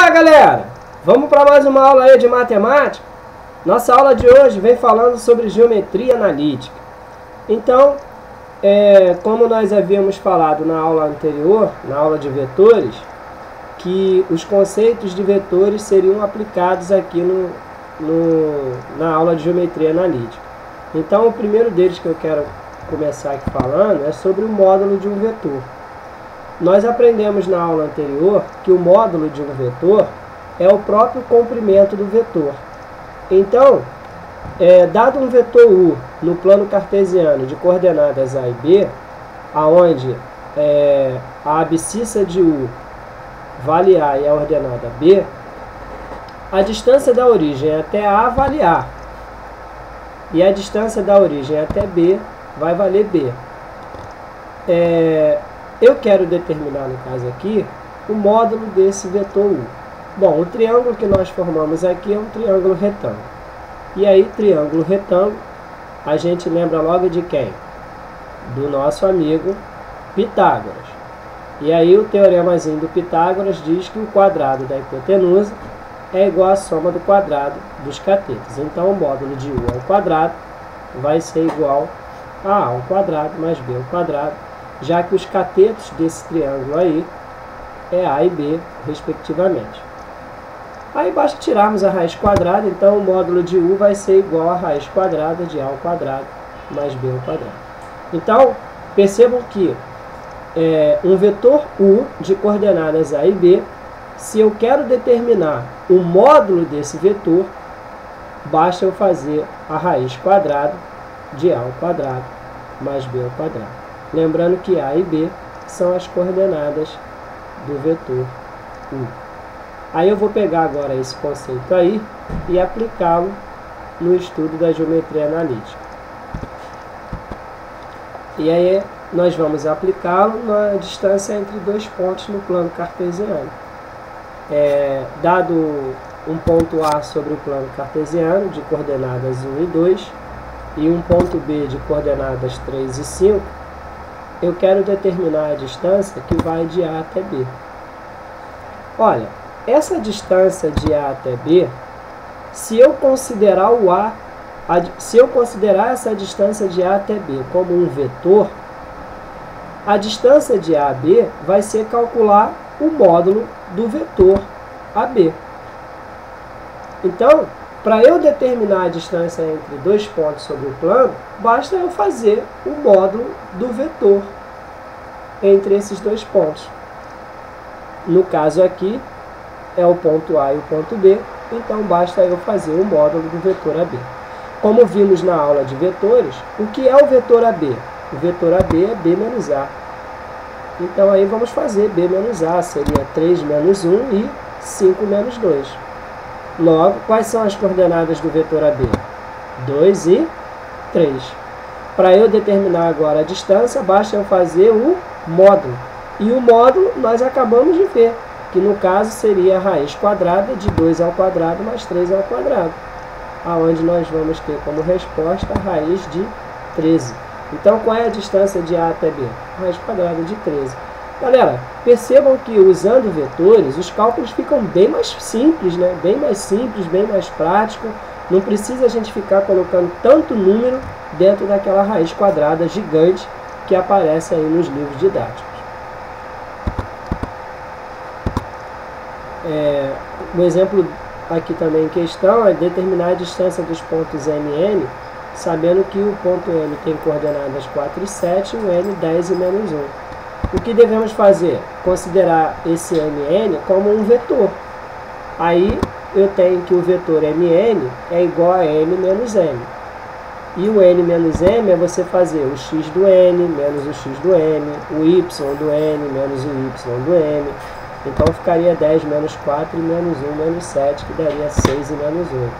Olá, galera! Vamos para mais uma aula aí de matemática? Nossa aula de hoje vem falando sobre geometria analítica. Então, como nós havíamos falado na aula anterior, na aula de vetores, que os conceitos de vetores seriam aplicados aqui na aula de geometria analítica. Então, o primeiro deles que eu quero começar aqui falando é sobre o módulo de um vetor. Nós aprendemos na aula anterior que o módulo de um vetor é o próprio comprimento do vetor. Então, dado um vetor U no plano cartesiano de coordenadas A e B, aonde a abscissa de U vale A e a ordenada B, a distância da origem até A vale A, e a distância da origem até B vai valer B. Eu quero determinar, no caso aqui, o módulo desse vetor U. Bom, o triângulo que nós formamos aqui é um triângulo retângulo. E aí, triângulo retângulo, a gente lembra logo de quem? Do nosso amigo Pitágoras. E aí, o teoremazinho do Pitágoras diz que o quadrado da hipotenusa é igual à soma do quadrado dos catetos. Então, o módulo de U ao quadrado vai ser igual a A ao quadrado mais B ao quadrado, já que os catetos desse triângulo aí é A e B, respectivamente. Aí basta tirarmos a raiz quadrada, então o módulo de U vai ser igual à raiz quadrada de A ao quadrado mais B ao quadrado. Então, percebam que um vetor U de coordenadas A e B, se eu quero determinar o módulo desse vetor, basta eu fazer a raiz quadrada de A ao quadrado mais B ao quadrado. Lembrando que A e B são as coordenadas do vetor U. Aí eu vou pegar agora esse conceito aí e aplicá-lo no estudo da geometria analítica. E aí nós vamos aplicá-lo na distância entre dois pontos no plano cartesiano. Dado um ponto A sobre o plano cartesiano de coordenadas 1 e 2 e um ponto B de coordenadas 3 e 5, eu quero determinar a distância que vai de A até B. Olha, essa distância de A até B, se eu considerar essa distância de A até B como um vetor, a distância de A a B vai ser calcular o módulo do vetor AB. Então, para eu determinar a distância entre dois pontos sobre o plano, basta eu fazer o módulo do vetor entre esses dois pontos. No caso aqui, é o ponto A e o ponto B, então basta eu fazer o módulo do vetor AB. Como vimos na aula de vetores, o que é o vetor AB? O vetor AB é B menos A. Então aí vamos fazer B menos A, seria 3 menos 1 e 5 menos 2. Logo, quais são as coordenadas do vetor AB? 2 e 3. Para eu determinar agora a distância, basta eu fazer o módulo. E o módulo nós acabamos de ver, que no caso seria a raiz quadrada de 2 ao quadrado mais 3 ao quadrado, aonde nós vamos ter como resposta a raiz de 13. Então, qual é a distância de A até B? A raiz quadrada de 13. Galera, percebam que usando vetores, os cálculos ficam bem mais simples, né? Bem mais simples, bem mais prático. Não precisa a gente ficar colocando tanto número dentro daquela raiz quadrada gigante que aparece aí nos livros didáticos. O exemplo aqui também em questão é determinar a distância dos pontos M e N, sabendo que o ponto M tem coordenadas 4 e 7, o N 10 e menos 1. O que devemos fazer? Considerar esse MN como um vetor. Aí eu tenho que o vetor MN é igual a M menos M. E o N menos M é você fazer o X do N menos o X do M, o Y do N menos o Y do M. Então ficaria 10 menos 4 e menos 1 menos 7, que daria 6 e menos 8.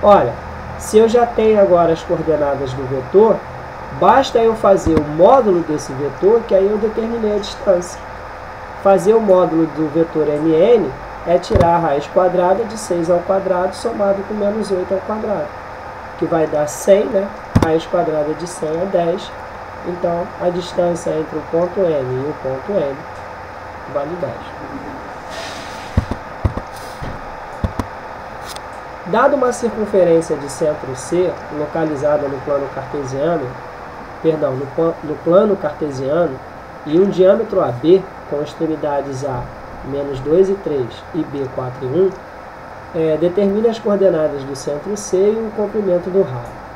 Olha, se eu já tenho agora as coordenadas do vetor, basta eu fazer o módulo desse vetor, que aí eu determinei a distância. Fazer o módulo do vetor MN é tirar a raiz quadrada de 6 ao quadrado somado com menos 8 ao quadrado, que vai dar 100, né? Raiz quadrada de 100 é 10. Então, a distância entre o ponto N e o ponto N vale 10. Dado uma circunferência de centro C, localizada no plano cartesiano, no plano cartesiano, e um diâmetro AB, com extremidades A, menos 2 e 3, e B, 4 e 1, determine as coordenadas do centro C e o comprimento do raio.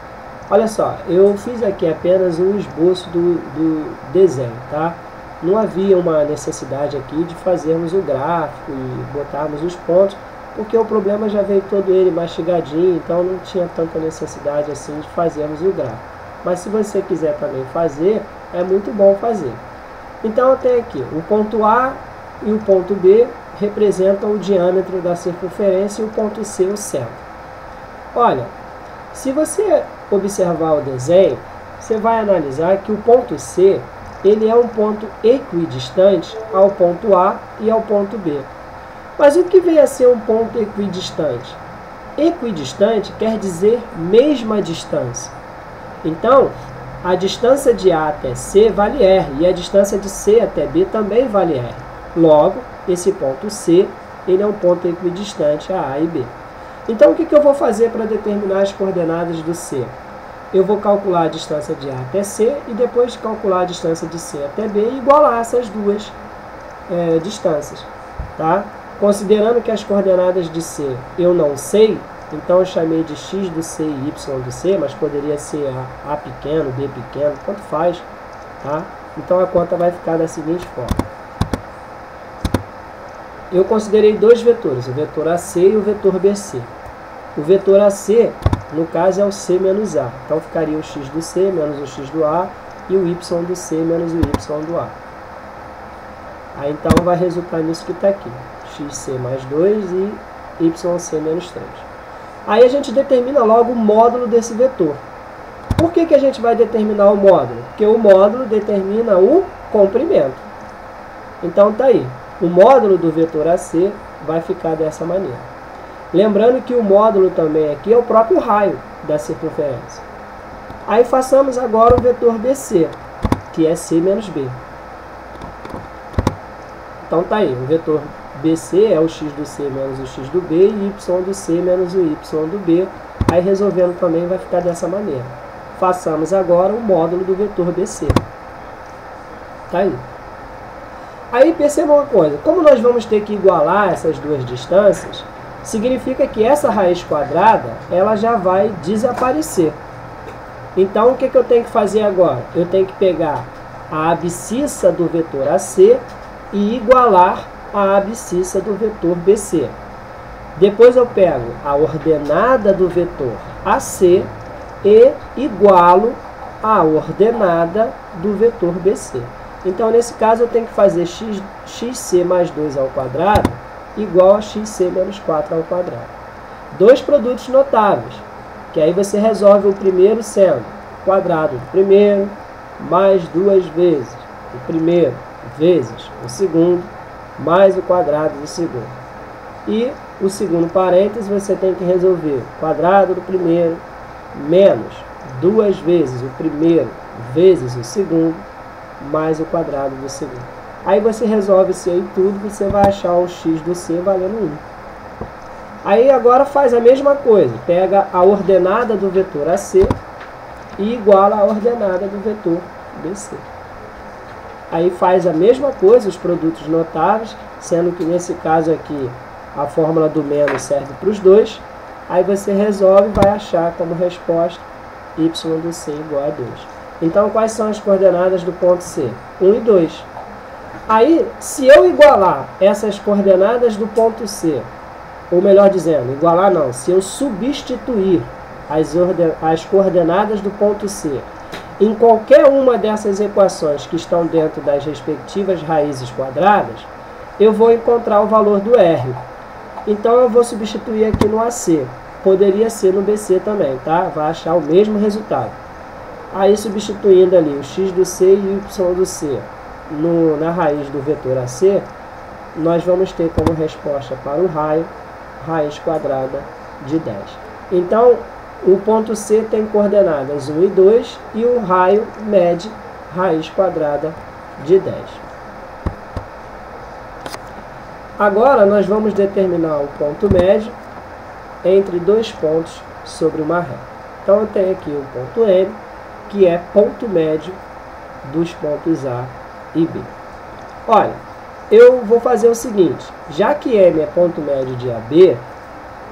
Olha só, eu fiz aqui apenas um esboço do desenho, tá? Não havia uma necessidade aqui de fazermos o gráfico e botarmos os pontos, porque o problema já veio todo ele mastigadinho, então não tinha tanta necessidade assim de fazermos o gráfico. Mas se você quiser também fazer, é muito bom fazer. Então eu tenho aqui o ponto A e o ponto B representam o diâmetro da circunferência e o ponto C o centro. Olha, se você observar o desenho, você vai analisar que o ponto C ele é um ponto equidistante ao ponto A e ao ponto B. Mas o que vem a ser um ponto equidistante? Equidistante quer dizer mesma distância. Então, a distância de A até C vale R, e a distância de C até B também vale R. Logo, esse ponto C ele é um ponto equidistante a A e B. Então, o que eu vou fazer para determinar as coordenadas do C? Eu vou calcular a distância de A até C e depois calcular a distância de C até B e igualar essas duas distâncias. Tá? Considerando que as coordenadas de C eu não sei, então eu chamei de x do C e y do C, mas poderia ser A pequeno, B pequeno, tanto faz. Tá? Então a conta vai ficar da seguinte forma. Eu considerei dois vetores, o vetor AC e o vetor BC. O vetor AC, no caso, é o C menos A. Então ficaria o x do C menos o x do A e o y do C menos o y do A. Aí então vai resultar nisso que está aqui. XC mais 2 e YC menos 3. Aí a gente determina logo o módulo desse vetor. Por que a gente vai determinar o módulo? Porque o módulo determina o comprimento. Então tá aí. O módulo do vetor AC vai ficar dessa maneira. Lembrando que o módulo também aqui é o próprio raio da circunferência. Aí façamos agora o vetor BC, que é C menos B. Então tá aí, o vetor BC é o x do C menos o x do B e y do C menos o y do B. Aí resolvendo também vai ficar dessa maneira. Façamos agora o módulo do vetor BC. Tá aí. Aí perceba uma coisa, como nós vamos ter que igualar essas duas distâncias, significa que essa raiz quadrada ela já vai desaparecer. Então o que eu tenho que fazer agora? Eu tenho que pegar a abscissa do vetor AC e igualar a abscissa do vetor BC. Depois eu pego a ordenada do vetor AC e igualo a ordenada do vetor BC. Então, nesse caso, eu tenho que fazer xc mais 2 ao quadrado igual a xc menos 4 ao quadrado. Dois produtos notáveis, que aí você resolve o primeiro sendo quadrado do primeiro mais duas vezes o primeiro vezes o segundo mais o quadrado do segundo. E o segundo parênteses você tem que resolver quadrado do primeiro menos duas vezes o primeiro vezes o segundo mais o quadrado do segundo. Aí você resolve isso aí tudo, você vai achar o x do C valendo 1. Aí agora faz a mesma coisa, pega a ordenada do vetor AC e iguala a ordenada do vetor BC. Aí faz a mesma coisa, os produtos notáveis, sendo que nesse caso aqui a fórmula do menos serve para os dois. Aí você resolve e vai achar como resposta y do C igual a 2. Então, quais são as coordenadas do ponto C? 1 e 2. Aí, se eu igualar essas coordenadas do ponto C, ou melhor dizendo, igualar não, se eu substituir as coordenadas do ponto C em qualquer uma dessas equações que estão dentro das respectivas raízes quadradas, eu vou encontrar o valor do R. Então, eu vou substituir aqui no AC. Poderia ser no BC também, tá? Vai achar o mesmo resultado. Aí, substituindo ali o x do C e o y do C na raiz do vetor AC, nós vamos ter como resposta para o raio, raiz quadrada de 10. Então, o ponto C tem coordenadas 1 e 2 e o raio mede raiz quadrada de 10. Agora, nós vamos determinar o ponto médio entre dois pontos sobre uma reta. Então eu tenho aqui o ponto M, que é ponto médio dos pontos A e B. Olha, eu vou fazer o seguinte, já que M é ponto médio de AB,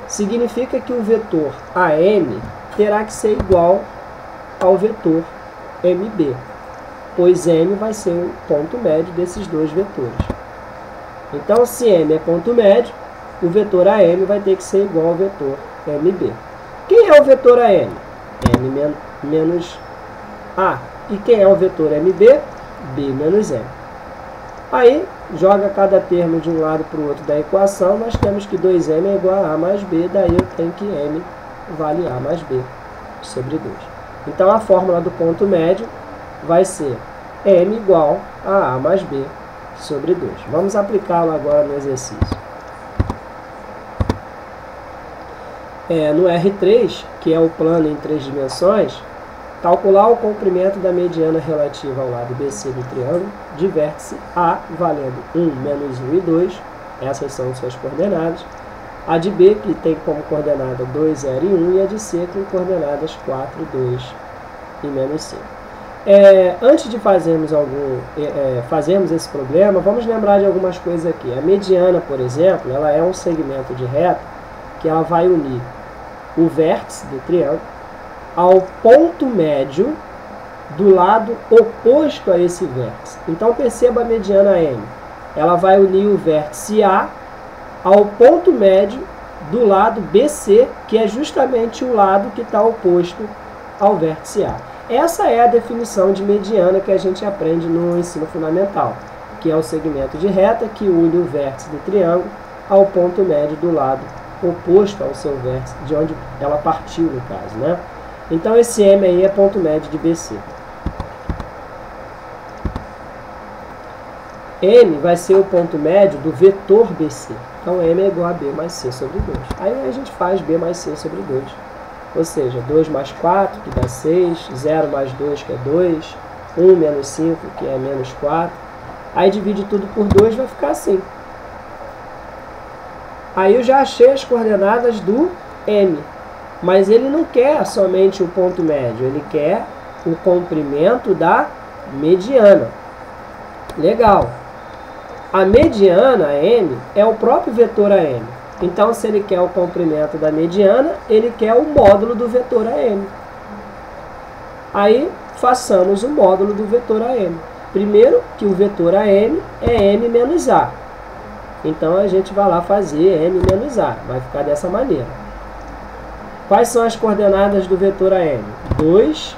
significa que o vetor AM terá que ser igual ao vetor MB, pois M vai ser o ponto médio desses dois vetores. Então, se M é ponto médio, o vetor AM vai ter que ser igual ao vetor MB. Quem é o vetor AM? M menos A. E quem é o vetor MB? B menos M. Aí, joga cada termo de um lado para o outro da equação, nós temos que 2M é igual a A mais B, daí eu tenho que M vale A mais B sobre 2. Então, a fórmula do ponto médio vai ser M igual a A mais B sobre 2. Vamos aplicá-lo agora no exercício. No R3, que é o plano em 3 dimensões, calcular o comprimento da mediana relativa ao lado BC do triângulo de vértice A valendo 1, menos 1 e 2, essas são suas coordenadas, a de B, que tem como coordenada 2, 0 e 1, e a de C com coordenadas 4, 2 e menos 5. Antes de fazermos esse problema, vamos lembrar de algumas coisas aqui. A mediana, por exemplo, ela é um segmento de reta que ela vai unir o vértice do triângulo ao ponto médio do lado oposto a esse vértice. Então perceba a mediana M. Ela vai unir o vértice A ao ponto médio do lado BC, que é justamente o lado que está oposto ao vértice A. Essa é a definição de mediana que a gente aprende no ensino fundamental, que é o segmento de reta que une o vértice do triângulo ao ponto médio do lado oposto ao seu vértice, de onde ela partiu, no caso, né? Então, esse M aí é ponto médio de BC. M vai ser o ponto médio do vetor BC. Então, M é igual a B mais C sobre 2. Aí a gente faz B mais C sobre 2. Ou seja, 2 mais 4, que dá 6, 0 mais 2, que é 2, 1 menos 5, que é menos 4. Aí divide tudo por 2, vai ficar assim. Aí eu já achei as coordenadas do M. Mas ele não quer somente o ponto médio, ele quer o comprimento da mediana. Legal. A mediana, M, é o próprio vetor AM. Então, se ele quer o comprimento da mediana, ele quer o módulo do vetor AM. Aí, façamos o módulo do vetor AM. Primeiro, que o vetor AM é M menos A. Então, a gente vai lá fazer M menos A. Vai ficar dessa maneira. Quais são as coordenadas do vetor AM? 2,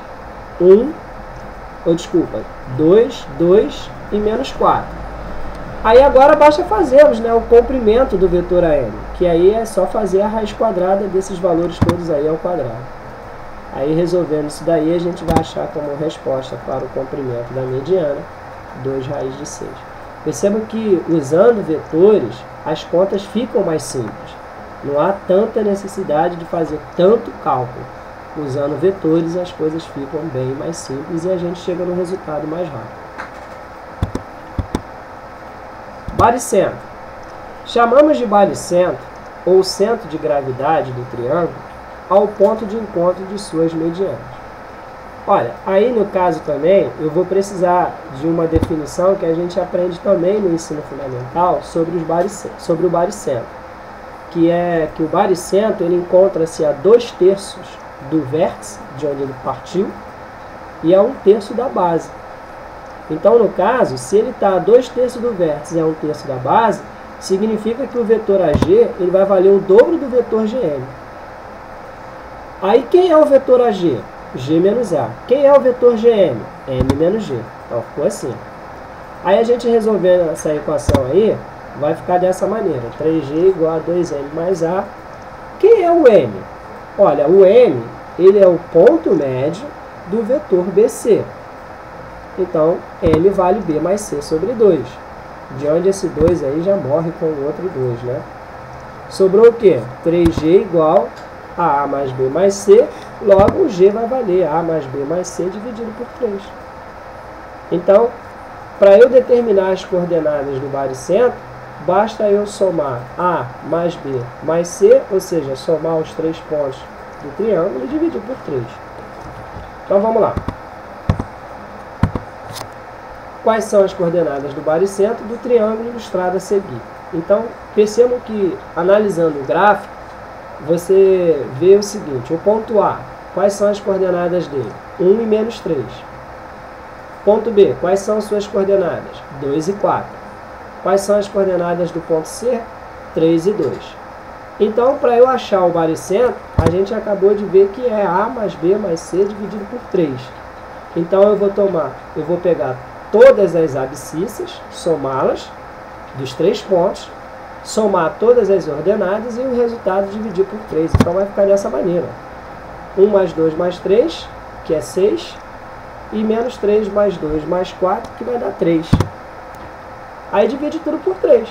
2 e menos 4. Aí agora basta fazermos, né, o comprimento do vetor AM, que aí é só fazer a raiz quadrada desses valores todos aí ao quadrado. Aí resolvendo isso daí, a gente vai achar como resposta para o comprimento da mediana 2 raiz de 6. Percebam que usando vetores, as contas ficam mais simples. Não há tanta necessidade de fazer tanto cálculo. Usando vetores, as coisas ficam bem mais simples e a gente chega no resultado mais rápido. Baricentro. Chamamos de baricentro, ou centro de gravidade do triângulo, ao ponto de encontro de suas medianas. Olha, aí no caso também, eu vou precisar de uma definição que a gente aprende também no ensino fundamental sobre o baricentro. Que é que o baricentro ele encontra-se a 2/3 do vértice, de onde ele partiu, e a 1/3 da base. Então, no caso, se ele está a 2/3 do vértice e a 1/3 da base, significa que o vetor AG ele vai valer o dobro do vetor GM. Aí, quem é o vetor AG? G menos A. Quem é o vetor GM? M menos G. Então, ficou assim. Aí, a gente resolvendo essa equação aí, vai ficar dessa maneira. 3G igual a 2M mais A. Quem é o M? Olha, o M ele é o ponto médio do vetor BC. Então, M vale B mais C sobre 2. De onde esse 2 aí já morre com o outro 2, né? Sobrou o quê? 3G igual a A mais B mais C. Logo, o G vai valer A mais B mais C dividido por 3. Então, para eu determinar as coordenadas do baricentro, basta eu somar A mais B mais C, ou seja, somar os 3 pontos do triângulo e dividir por 3. Então vamos lá. Quais são as coordenadas do baricentro do triângulo ilustrado a seguir? Então, percebam que, analisando o gráfico, você vê o seguinte: o ponto A, quais são as coordenadas dele? 1 e menos 3. Ponto B, quais são as suas coordenadas? 2 e 4. Quais são as coordenadas do ponto C? 3 e 2. Então, para eu achar o baricentro, a gente acabou de ver que é A mais B mais C dividido por 3. Então, eu vou pegar todas as abscissas, somá-las dos 3 pontos, somar todas as ordenadas e o resultado dividir por 3. Então, vai ficar dessa maneira. 1 mais 2 mais 3, que é 6, e menos 3 mais 2 mais 4, que vai dar 3. Aí divide tudo por 3.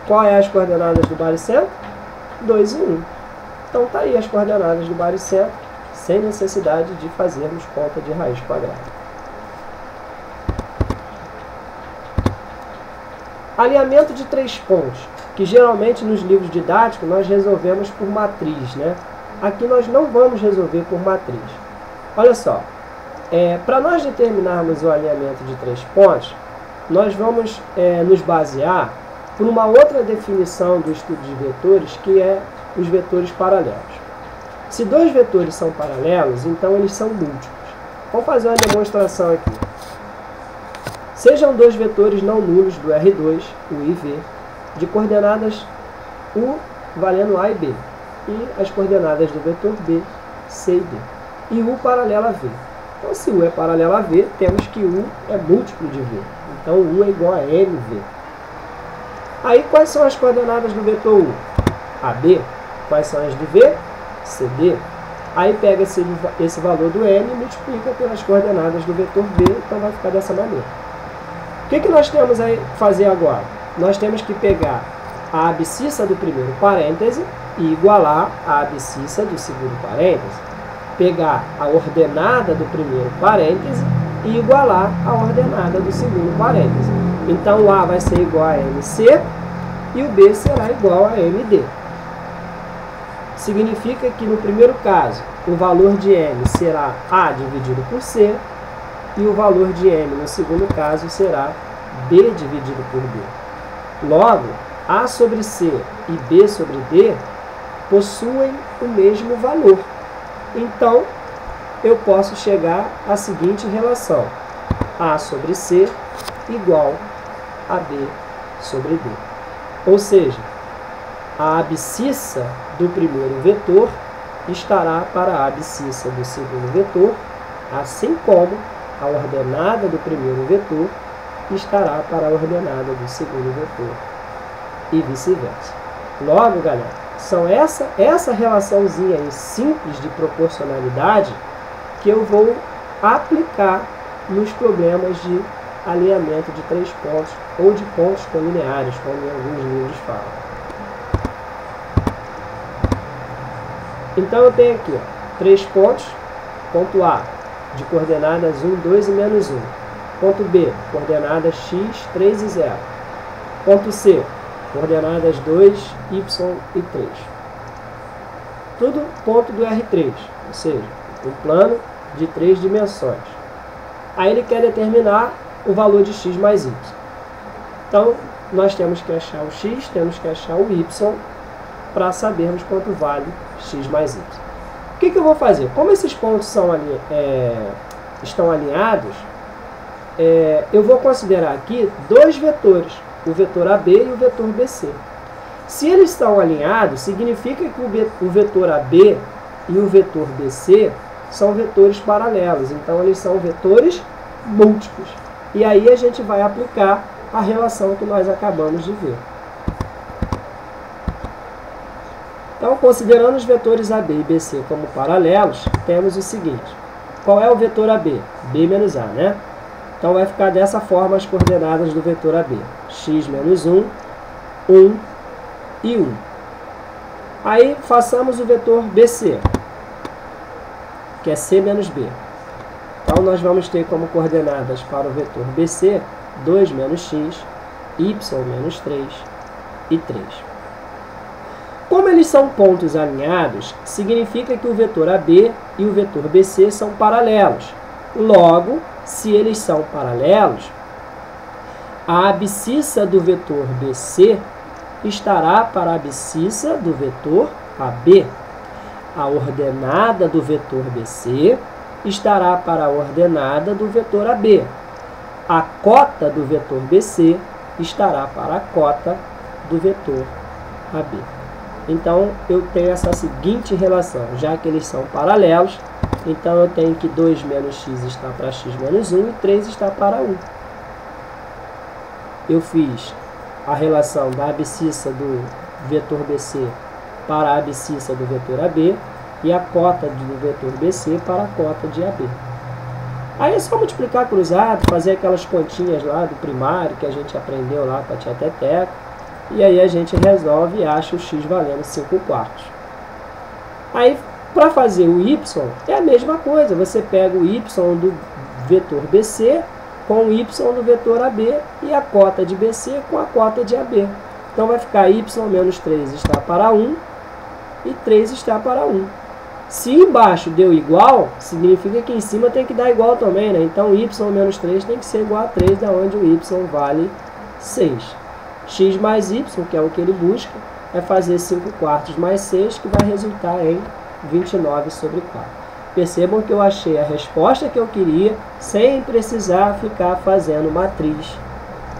Qual é as coordenadas do baricentro? 2 e 1. Então tá aí as coordenadas do baricentro, sem necessidade de fazermos conta de raiz quadrada. Alinhamento de 3 pontos, que geralmente nos livros didáticos nós resolvemos por matriz, né? Aqui nós não vamos resolver por matriz. Olha só, para nós determinarmos o alinhamento de 3 pontos, nós vamos nos basear por uma outra definição do estudo de vetores, que é os vetores paralelos. Se 2 vetores são paralelos, então eles são múltiplos. Vamos fazer uma demonstração aqui. Sejam 2 vetores não nulos do R2, U e V, de coordenadas U valendo A e B, e as coordenadas do vetor B, C e D, e U paralela a V. Então, se U é paralelo a V, temos que U é múltiplo de V. Então, U é igual a MV. Aí, quais são as coordenadas do vetor U? AB. Quais são as do V? CD. Aí, pega esse valor do M e multiplica pelas coordenadas do vetor B, então vai ficar dessa maneira. O que nós temos a fazer agora? Nós temos que pegar a abscissa do primeiro parêntese e igualar a abscissa do segundo parêntese. Pegar a ordenada do primeiro parêntese e igualar a ordenada do segundo parêntese. Então, o A vai ser igual a MC e o B será igual a MD. Significa que, no primeiro caso, o valor de M será A dividido por C, e o valor de M, no segundo caso, será B dividido por D. Logo, A sobre C e B sobre D possuem o mesmo valor. Então, eu posso chegar à seguinte relação: A sobre C igual a B sobre D. Ou seja, a abscissa do primeiro vetor estará para a abscissa do segundo vetor, assim como a ordenada do primeiro vetor estará para a ordenada do segundo vetor, e vice-versa. Logo, galera, são essa relaçãozinha aí simples de proporcionalidade que eu vou aplicar nos problemas de alinhamento de 3 pontos ou de pontos colineares, como em alguns livros falam. Então eu tenho aqui 3 pontos. Ponto A, de coordenadas 1, 2 e menos 1. Ponto B, coordenadas x, 3 e 0. Ponto C, coordenadas 2, y e 3. Tudo ponto do R3, ou seja, um plano de 3 dimensões. Aí ele quer determinar o valor de x mais y. Então, nós temos que achar o x, temos que achar o y, para sabermos quanto vale x mais y. O que eu vou fazer? Como esses pontos estão alinhados, eu vou considerar aqui 2 vetores, o vetor AB e o vetor BC. Se eles estão alinhados, significa que o vetor AB e o vetor BC são vetores paralelos, então eles são vetores múltiplos. E aí a gente vai aplicar a relação que nós acabamos de ver. Então, considerando os vetores AB e BC como paralelos, temos o seguinte: qual é o vetor AB? B menos A, né? Então, vai ficar dessa forma as coordenadas do vetor AB: x menos 1, 1 e 1. Aí, façamos o vetor BC, que é C menos B. Então, nós vamos ter como coordenadas para o vetor BC 2 menos x, y menos 3, e 3. Como eles são pontos alinhados, significa que o vetor AB e o vetor BC são paralelos. Logo, se eles são paralelos, a abscissa do vetor BC estará para a abscissa do vetor AB. A ordenada do vetor BC estará para a ordenada do vetor AB. A cota do vetor BC estará para a cota do vetor AB. Então, eu tenho essa seguinte relação. Já que eles são paralelos, então eu tenho que 2 menos x está para x menos 1 e 3 está para 1. Eu fiz a relação da abscissa do vetor BC para a abscissa do vetor AB e a cota do vetor BC para a cota de AB. Aí é só multiplicar cruzado, fazer aquelas continhas lá do primário que a gente aprendeu lá com a tia Teteca, e aí a gente resolve e acha o x valendo 5/4. Aí, para fazer o y, é a mesma coisa, você pega o y do vetor BC com o y do vetor AB e a cota de BC com a cota de AB. Então vai ficar y menos 3 está para 1 e 3 está para 1. Se embaixo deu igual, significa que em cima tem que dar igual também, né? Então y menos 3 tem que ser igual a 3, da onde o y vale 6. X mais y, que é o que ele busca, é fazer 5/4 mais 6, que vai resultar em 29/4. Percebam que eu achei a resposta que eu queria, sem precisar ficar fazendo matriz,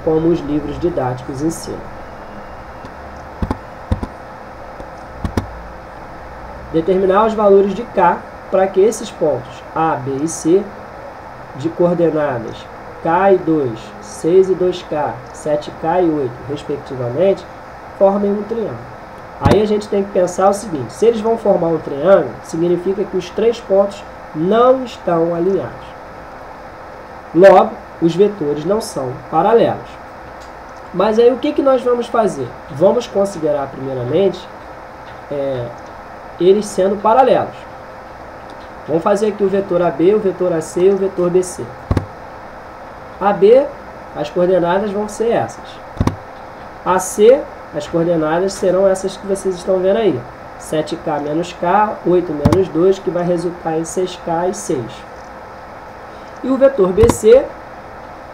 como os livros didáticos ensinam. Determinar os valores de K para que esses pontos A, B e C, de coordenadas K e 2, 6 e 2K, 7K e 8, respectivamente, formem um triângulo. Aí a gente tem que pensar o seguinte: se eles vão formar um triângulo, significa que os 3 pontos não estão alinhados. Logo, os vetores não são paralelos. Mas aí o que nós vamos fazer? Vamos considerar primeiramente eles sendo paralelos. Vamos fazer aqui o vetor AB, o vetor AC e o vetor BC. AB, as coordenadas vão ser essas. AC, as coordenadas serão essas que vocês estão vendo aí. 7K menos K, 8 menos 2, que vai resultar em 6K e 6. E o vetor BC,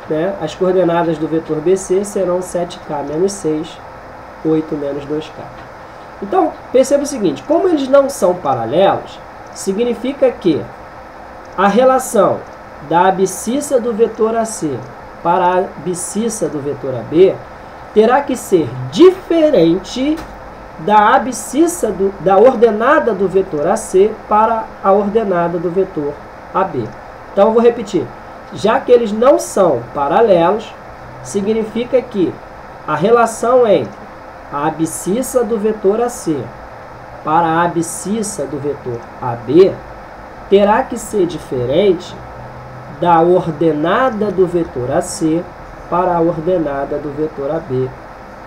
né, as coordenadas do vetor BC serão 7K menos 6, 8 menos 2K. Então, perceba o seguinte: como eles não são paralelos, significa que a relação da abscissa do vetor AC para a abscissa do vetor AB terá que ser diferente da abscissa da ordenada do vetor AC para a ordenada do vetor AB. Então, eu vou repetir. Já que eles não são paralelos, significa que a relação entre a abscissa do vetor AC para a abscissa do vetor AB terá que ser diferente da ordenada do vetor AC para a ordenada do vetor AB,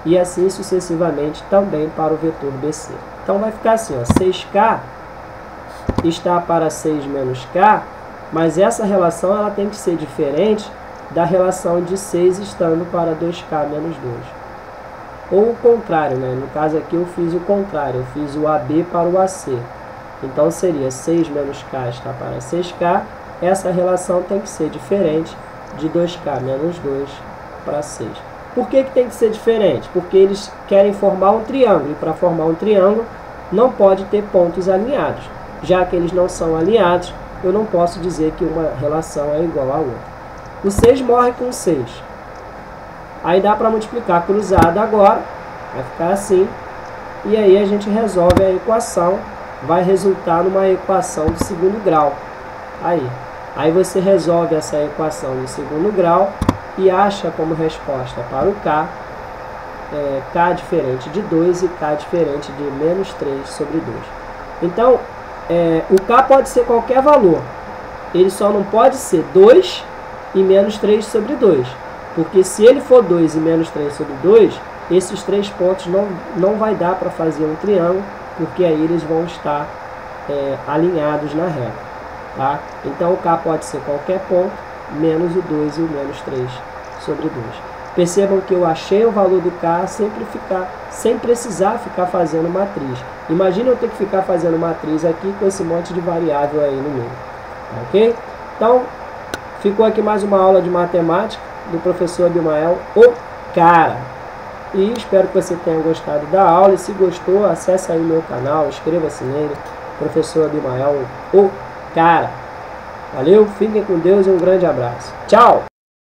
e assim sucessivamente também para o vetor BC. Então vai ficar assim, ó, 6K está para 6 menos K, mas essa relação ela tem que ser diferente da relação de 6 estando para 2K menos 2. Ou o contrário, né? No caso aqui eu fiz o contrário, eu fiz o AB para o AC. Então seria 6 menos K está para 6K, essa relação tem que ser diferente de 2K menos 2 para 6. Por que tem que ser diferente? Porque eles querem formar um triângulo, e para formar um triângulo não pode ter pontos alinhados. Já que eles não são alinhados, eu não posso dizer que uma relação é igual à outra. O 6 morre com 6. Aí dá para multiplicar cruzado agora, vai ficar assim, e aí a gente resolve a equação, vai resultar numa equação de segundo grau. Aí você resolve essa equação de segundo grau e acha como resposta para o K, K diferente de 2 e K diferente de menos 3 sobre 2. Então, o K pode ser qualquer valor, ele só não pode ser 2 e menos 3 sobre 2. Porque se ele for 2 e menos 3 sobre 2, esses 3 pontos não vai dar para fazer um triângulo, porque aí eles vão estar alinhados na reta. Tá? Então o K pode ser qualquer ponto, menos o 2 e o menos 3 sobre 2. Percebam que eu achei o valor do K sem precisar ficar fazendo matriz. Imagina eu ter que ficar fazendo matriz aqui com esse monte de variável aí no meio. Ok? Então, ficou aqui mais uma aula de matemática do professor Abimael, o cara. E espero que você tenha gostado da aula. E se gostou, acesse aí meu canal, inscreva-se nele. Professor Abimael, o cara. Valeu, fiquem com Deus e um grande abraço. Tchau!